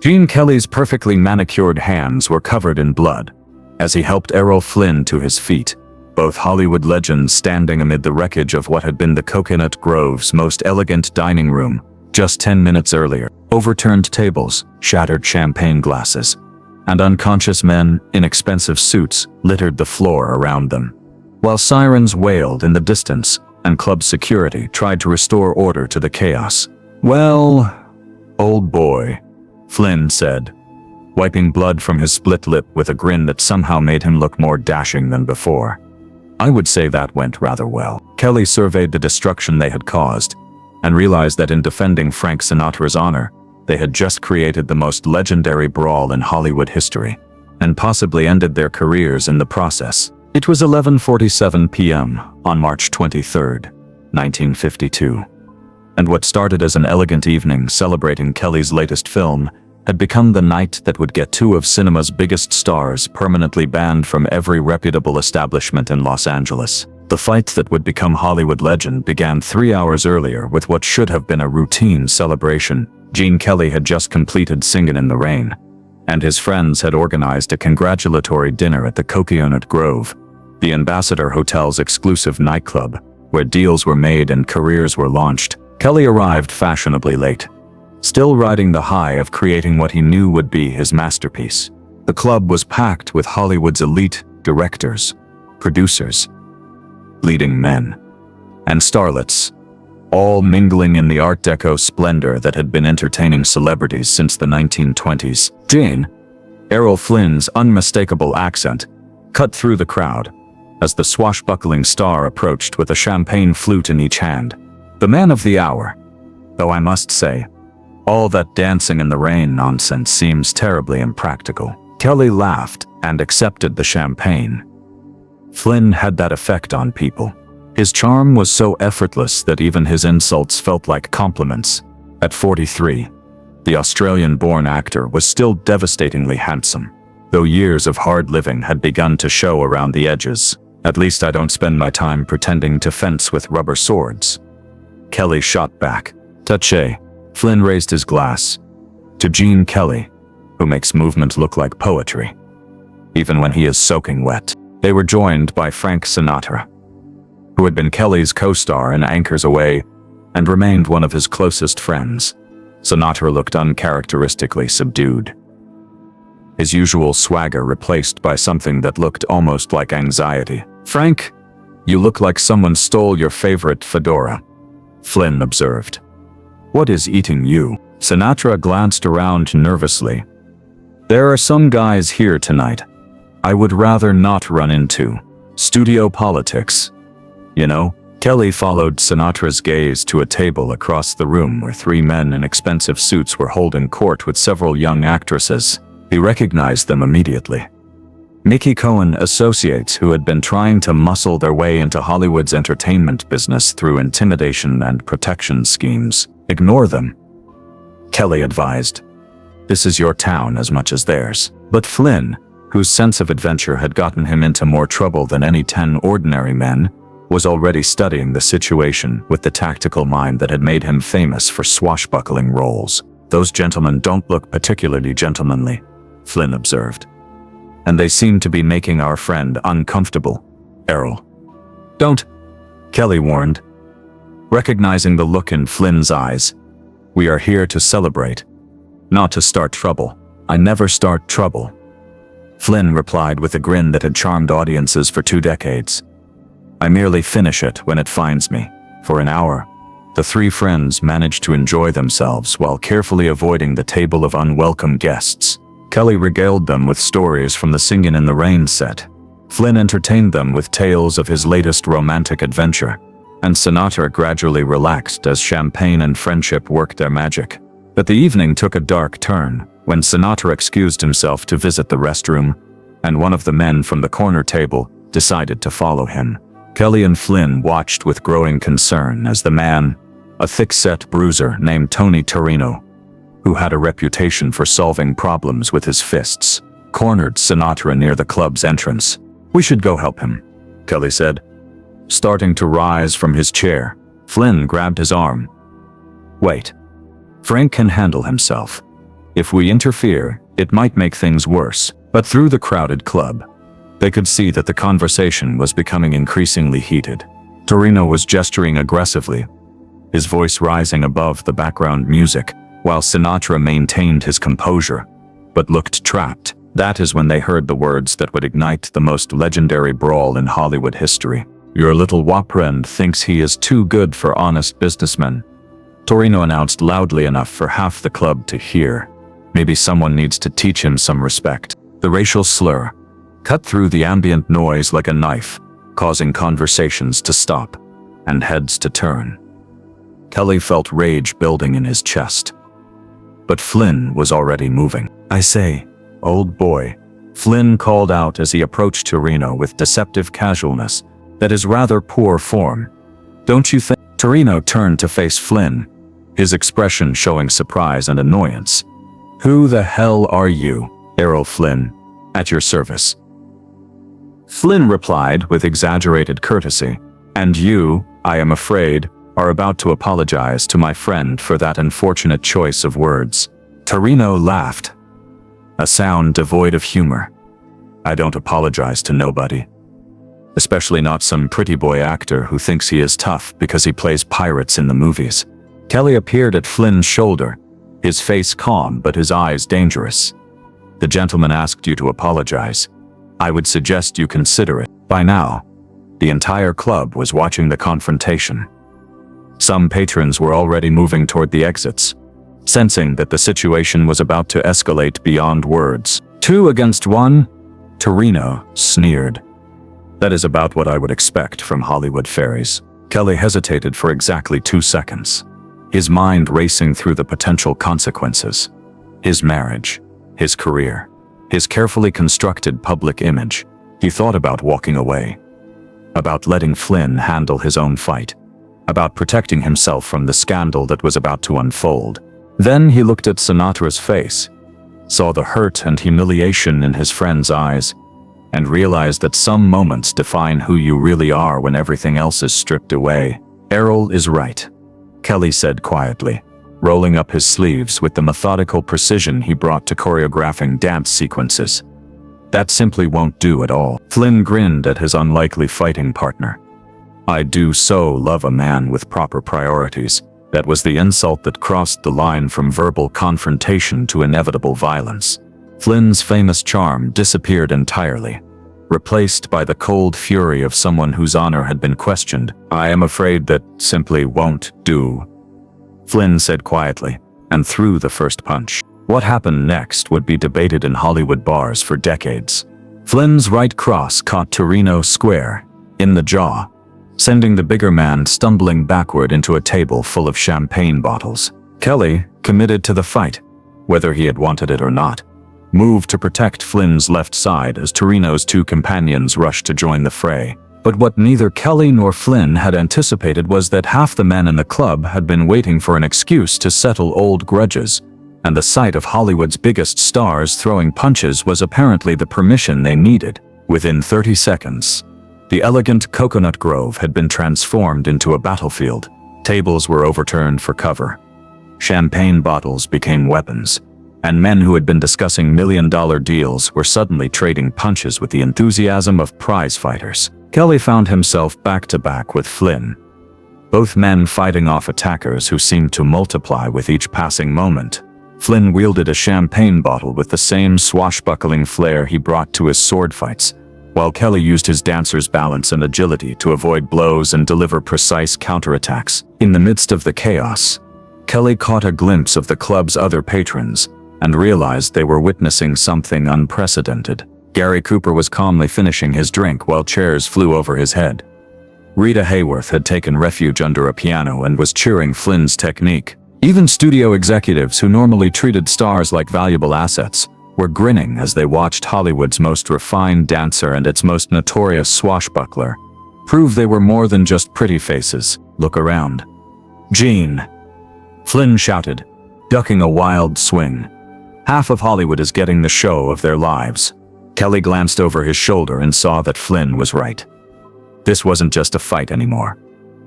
Gene Kelly's perfectly manicured hands were covered in blood as he helped Errol Flynn to his feet, both Hollywood legends standing amid the wreckage of what had been the Cocoanut Grove's most elegant dining room just 10 minutes earlier. Overturned tables, shattered champagne glasses, and unconscious men in expensive suits littered the floor around them, while sirens wailed in the distance and club security tried to restore order to the chaos. "Well, old boy," Flynn said, wiping blood from his split lip with a grin that somehow made him look more dashing than before. "I would say that went rather well." Kelly surveyed the destruction they had caused and realized that in defending Frank Sinatra's honor, they had just created the most legendary brawl in Hollywood history, and possibly ended their careers in the process. It was 11:47 p.m. on March 23, 1952. And what started as an elegant evening celebrating Kelly's latest film had become the night that would get two of cinema's biggest stars permanently banned from every reputable establishment in Los Angeles. The fight that would become Hollywood legend began 3 hours earlier with what should have been a routine celebration. Gene Kelly had just completed Singin' in the Rain, and his friends had organized a congratulatory dinner at the Cocoanut Grove, the Ambassador Hotel's exclusive nightclub, where deals were made and careers were launched. Kelly arrived fashionably late, still riding the high of creating what he knew would be his masterpiece. The club was packed with Hollywood's elite directors, producers, leading men, and starlets, all mingling in the Art Deco splendor that had been entertaining celebrities since the 1920s. Jane, Errol Flynn's unmistakable accent, cut through the crowd as the swashbuckling star approached with a champagne flute in each hand. The man of the hour, though I must say, all that dancing in the rain nonsense seems terribly impractical. Kelly laughed and accepted the champagne. Flynn had that effect on people. His charm was so effortless that even his insults felt like compliments. At 43, the Australian-born actor was still devastatingly handsome, though years of hard living had begun to show around the edges. "At least I don't spend my time pretending to fence with rubber swords," Kelly shot back. "Touché." Flynn raised his glass to Gene Kelly, who makes movement look like poetry, even when he is soaking wet. They were joined by Frank Sinatra, who had been Kelly's co-star in Anchors Away and remained one of his closest friends. Sinatra looked uncharacteristically subdued, his usual swagger replaced by something that looked almost like anxiety. "Frank, you look like someone stole your favorite fedora," Flynn observed. "What is eating you?" Sinatra glanced around nervously. "There are some guys here tonight I would rather not run into. Studio politics, you know." Kelly followed Sinatra's gaze to a table across the room where 3 men in expensive suits were holding court with several young actresses. He recognized them immediately. Mickey Cohen associates who had been trying to muscle their way into Hollywood's entertainment business through intimidation and protection schemes. "Ignore them," Kelly advised. "This is your town as much as theirs." But Flynn, whose sense of adventure had gotten him into more trouble than any 10 ordinary men, was already studying the situation with the tactical mind that had made him famous for swashbuckling roles. "Those gentlemen don't look particularly gentlemanly," Flynn observed. "And they seem to be making our friend uncomfortable." "Errol, don't," Kelly warned, recognizing the look in Flynn's eyes. "We are here to celebrate, not to start trouble." "I never start trouble," Flynn replied with a grin that had charmed audiences for 2 decades. "I merely finish it when it finds me." For an hour, the 3 friends managed to enjoy themselves while carefully avoiding the table of unwelcome guests. Kelly regaled them with stories from the Singin' in the Rain set. Flynn entertained them with tales of his latest romantic adventure, and Sinatra gradually relaxed as champagne and friendship worked their magic. But the evening took a dark turn when Sinatra excused himself to visit the restroom, and one of the men from the corner table decided to follow him. Kelly and Flynn watched with growing concern as the man, a thick-set bruiser named Tony Torino, who had a reputation for solving problems with his fists, cornered Sinatra near the club's entrance. "We should go help him," Kelly said. Starting to rise from his chair, Flynn grabbed his arm. "Wait. Frank can handle himself." If we interfere, it might make things worse. But through the crowded club, they could see that the conversation was becoming increasingly heated. Torino was gesturing aggressively, his voice rising above the background music, while Sinatra maintained his composure, but looked trapped. That is when they heard the words that would ignite the most legendary brawl in Hollywood history. "Your little wapfriend thinks he is too good for honest businessmen," Torino announced loudly enough for half the club to hear. "Maybe someone needs to teach him some respect." The racial slur cut through the ambient noise like a knife, causing conversations to stop and heads to turn. Kelly felt rage building in his chest. But Flynn was already moving. "I say, old boy," Flynn called out as he approached Torino with deceptive casualness that is rather poor form. "Don't you think?" Torino turned to face Flynn, his expression showing surprise and annoyance. "Who the hell are you?" "Errol Flynn, at your service." Flynn replied with exaggerated courtesy. "And you, I am afraid, are about to apologize to my friend for that unfortunate choice of words." Torino laughed, a sound devoid of humor. "I don't apologize to nobody. Especially not some pretty boy actor who thinks he is tough because he plays pirates in the movies." Kelly appeared at Flynn's shoulder, his face calm but his eyes dangerous. "The gentleman asked you to apologize. I would suggest you consider it." By now, the entire club was watching the confrontation. Some patrons were already moving toward the exits, sensing that the situation was about to escalate beyond words. "2 against 1? Torino sneered. "That is about what I would expect from Hollywood fairies." Kelly hesitated for exactly 2 seconds, his mind racing through the potential consequences. His marriage, his career, his carefully constructed public image. He thought about walking away, about letting Flynn handle his own fight, about protecting himself from the scandal that was about to unfold. Then he looked at Sinatra's face, saw the hurt and humiliation in his friend's eyes, and realized that some moments define who you really are when everything else is stripped away. "Errol is right," Kelly said quietly, rolling up his sleeves with the methodical precision he brought to choreographing dance sequences. "That simply won't do at all." Flynn grinned at his unlikely fighting partner. "I do so love a man with proper priorities." That was the insult that crossed the line from verbal confrontation to inevitable violence. Flynn's famous charm disappeared entirely, replaced by the cold fury of someone whose honor had been questioned. "I am afraid that simply won't do," Flynn said quietly, and threw the first punch. What happened next would be debated in Hollywood bars for decades. Flynn's right cross caught Torino square in the jaw, sending the bigger man stumbling backward into a table full of champagne bottles. Kelly, committed to the fight, whether he had wanted it or not, moved to protect Flynn's left side as Torino's 2 companions rushed to join the fray. But what neither Kelly nor Flynn had anticipated was that half the men in the club had been waiting for an excuse to settle old grudges, and the sight of Hollywood's biggest stars throwing punches was apparently the permission they needed. Within 30 seconds, the elegant Cocoanut Grove had been transformed into a battlefield. Tables were overturned for cover. Champagne bottles became weapons, and men who had been discussing million-dollar deals were suddenly trading punches with the enthusiasm of prize fighters. Kelly found himself back-to-back with Flynn, both men fighting off attackers who seemed to multiply with each passing moment. Flynn wielded a champagne bottle with the same swashbuckling flair he brought to his sword fights, while Kelly used his dancer's balance and agility to avoid blows and deliver precise counterattacks. In the midst of the chaos, Kelly caught a glimpse of the club's other patrons and realized they were witnessing something unprecedented. Gary Cooper was calmly finishing his drink while chairs flew over his head. Rita Hayworth had taken refuge under a piano and was cheering Flynn's technique. Even studio executives who normally treated stars like valuable assets were grinning as they watched Hollywood's most refined dancer and its most notorious swashbuckler prove they were more than just pretty faces. "Look around." "Gene," Flynn shouted, ducking a wild swing. "Half of Hollywood is getting the show of their lives." Kelly glanced over his shoulder and saw that Flynn was right. This wasn't just a fight anymore.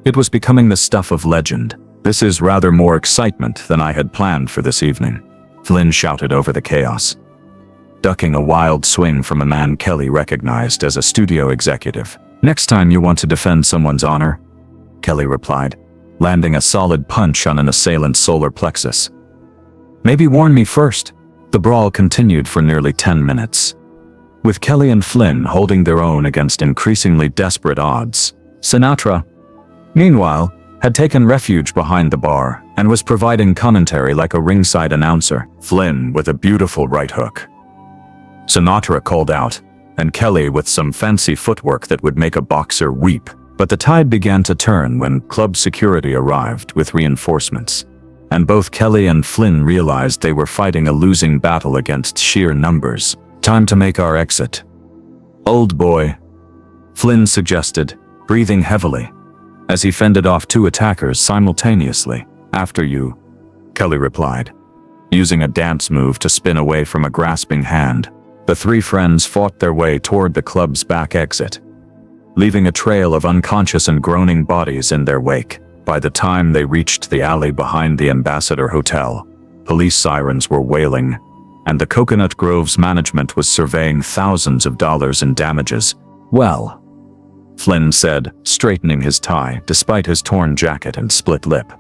It was becoming the stuff of legend. "This is rather more excitement than I had planned for this evening." Flynn shouted over the chaos, ducking a wild swing from a man Kelly recognized as a studio executive. "Next time you want to defend someone's honor," Kelly replied, landing a solid punch on an assailant's solar plexus. "Maybe warn me first." The brawl continued for nearly 10 minutes, with Kelly and Flynn holding their own against increasingly desperate odds. Sinatra, meanwhile, had taken refuge behind the bar and was providing commentary like a ringside announcer, Flynn with a beautiful right hook. Sinatra called out, and Kelly with some fancy footwork that would make a boxer weep. But the tide began to turn when club security arrived with reinforcements, and both Kelly and Flynn realized they were fighting a losing battle against sheer numbers. "Time to make our exit, old boy," Flynn suggested, breathing heavily, as he fended off 2 attackers simultaneously. "After you," Kelly replied, using a dance move to spin away from a grasping hand. The 3 friends fought their way toward the club's back exit, leaving a trail of unconscious and groaning bodies in their wake. By the time they reached the alley behind the Ambassador Hotel, police sirens were wailing, and the Cocoanut Grove's management was surveying thousands of dollars in damages. "Well," Flynn said, straightening his tie despite his torn jacket and split lip.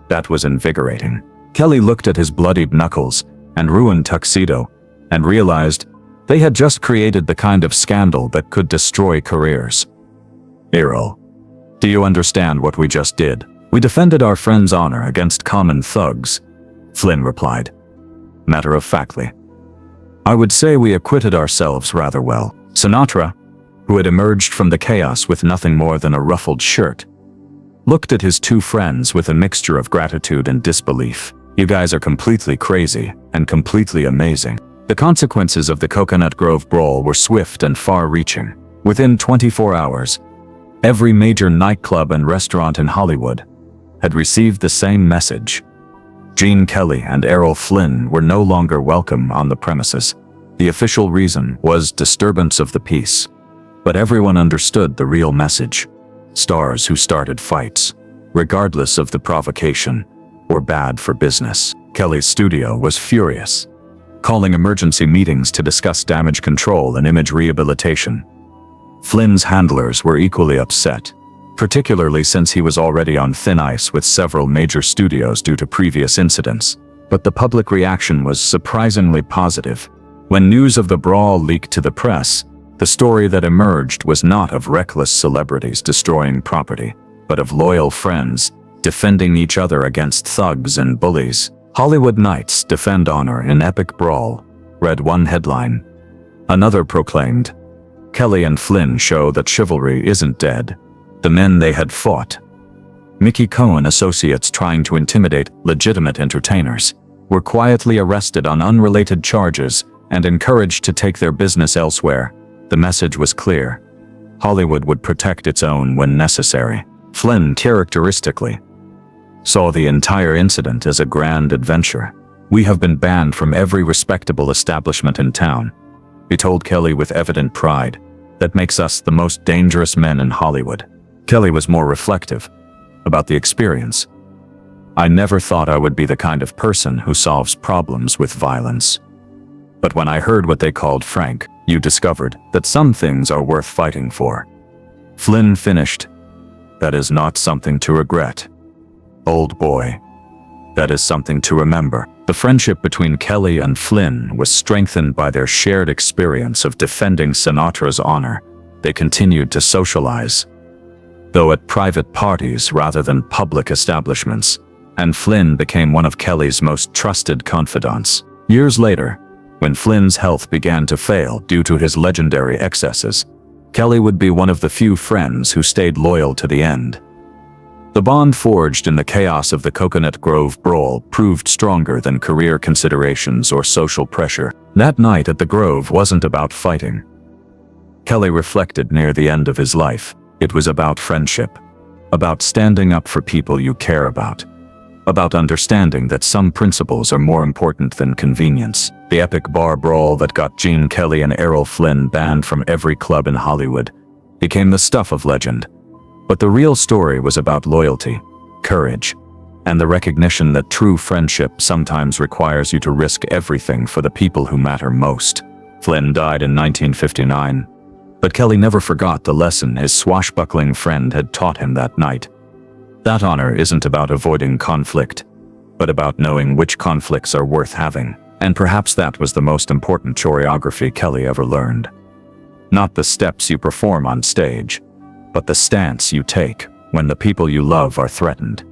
That was invigorating. Kelly looked at his bloodied knuckles and ruined tuxedo and realized they had just created the kind of scandal that could destroy careers. "Errol, do you understand what we just did? We defended our friend's honor against common thugs," Flynn replied, matter-of-factly. "I would say we acquitted ourselves rather well." Sinatra, who had emerged from the chaos with nothing more than a ruffled shirt, looked at his 2 friends with a mixture of gratitude and disbelief. "You guys are completely crazy and completely amazing." The consequences of the Cocoanut Grove brawl were swift and far-reaching. Within 24 hours, every major nightclub and restaurant in Hollywood had received the same message. Gene Kelly and Errol Flynn were no longer welcome on the premises. The official reason was disturbance of the peace. But everyone understood the real message. Stars who started fights, regardless of the provocation, were bad for business. Kelly's studio was furious, calling emergency meetings to discuss damage control and image rehabilitation. Flynn's handlers were equally upset, particularly since he was already on thin ice with several major studios due to previous incidents. But the public reaction was surprisingly positive. When news of the brawl leaked to the press, the story that emerged was not of reckless celebrities destroying property, but of loyal friends defending each other against thugs and bullies. "Hollywood Knights defend honor in epic brawl," read one headline. Another proclaimed, "Kelly and Flynn show that chivalry isn't dead." The men they had fought, Mickey Cohen associates trying to intimidate legitimate entertainers, were quietly arrested on unrelated charges and encouraged to take their business elsewhere. The message was clear. Hollywood would protect its own when necessary. Flynn characteristically saw the entire incident as a grand adventure. "We have been banned from every respectable establishment in town," he told Kelly with evident pride. "That makes us the most dangerous men in Hollywood." Kelly was more reflective about the experience. "I never thought I would be the kind of person who solves problems with violence. But when I heard what they called Frank, you discovered that some things are worth fighting for." Flynn finished, "That is not something to regret, old boy. That is something to remember." The friendship between Kelly and Flynn was strengthened by their shared experience of defending Sinatra's honor. They continued to socialize, though at private parties rather than public establishments, and Flynn became one of Kelly's most trusted confidants. Years later, when Flynn's health began to fail due to his legendary excesses, Kelly would be one of the few friends who stayed loyal to the end. The bond forged in the chaos of the Cocoanut Grove brawl proved stronger than career considerations or social pressure. That night at the Grove wasn't about fighting, Kelly reflected near the end of his life. It was about friendship, about standing up for people you care about, about understanding that some principles are more important than convenience. The epic bar brawl that got Gene Kelly and Errol Flynn banned from every club in Hollywood became the stuff of legend. But the real story was about loyalty, courage, and the recognition that true friendship sometimes requires you to risk everything for the people who matter most. Flynn died in 1959, but Kelly never forgot the lesson his swashbuckling friend had taught him that night. That honor isn't about avoiding conflict, but about knowing which conflicts are worth having. And perhaps that was the most important choreography Kelly ever learned. Not the steps you perform on stage, but the stance you take when the people you love are threatened.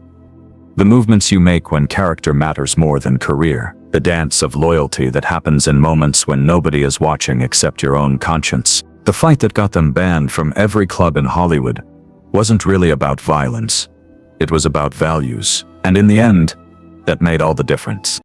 The movements you make when character matters more than career. The dance of loyalty that happens in moments when nobody is watching except your own conscience. The fight that got them banned from every club in Hollywood wasn't really about violence. It was about values. And in the end, that made all the difference.